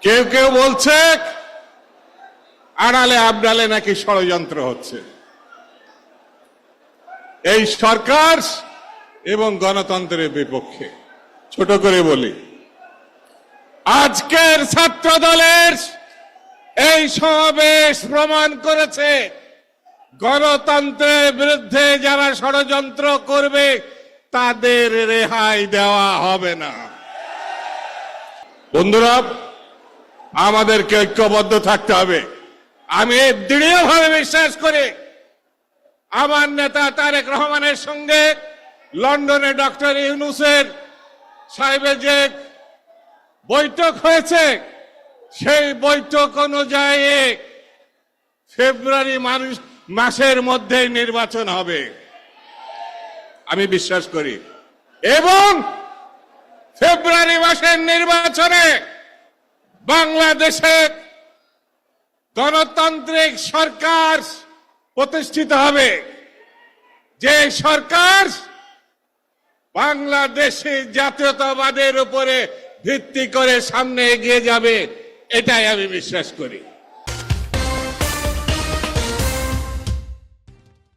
কেউ কেউ বলছে আড়ালে আবডালে নাকি ষড়যন্ত্র হচ্ছে। এই সরকার এবং গণতন্ত্রের বিপক্ষে। ছোট করে বলি, আজকের ছাত্র দলের এই সমাবেশ প্রমাণ করেছে গণতন্ত্রের বিরুদ্ধে যারা ষড়যন্ত্র করবে তাদের রেহাই দেওয়া হবে না। বন্ধুরা, আমাদেরকে ঐক্যবদ্ধ থাকতে হবে। আমি দৃঢ়ভাবে বিশ্বাস করি, আমার নেতা তারেক রহমানের সঙ্গে লন্ডনে ডক্টর ইউনূসের সাহেবের যে বৈঠক হয়েছে, সেই বৈঠক অনুযায়ী ফেব্রুয়ারি মাসের মধ্যে নির্বাচন হবে আমি বিশ্বাস করি, এবং ফেব্রুয়ারি মাসের নির্বাচনে বাংলাদেশে গণতান্ত্রিক সরকার প্রতিষ্ঠিত হবে, যে সরকার বাংলাদেশি জাতীয়তাবাদের উপরে ভিত্তি করে সামনে এগিয়ে যাবে, এটাই আমি বিশ্বাস করি।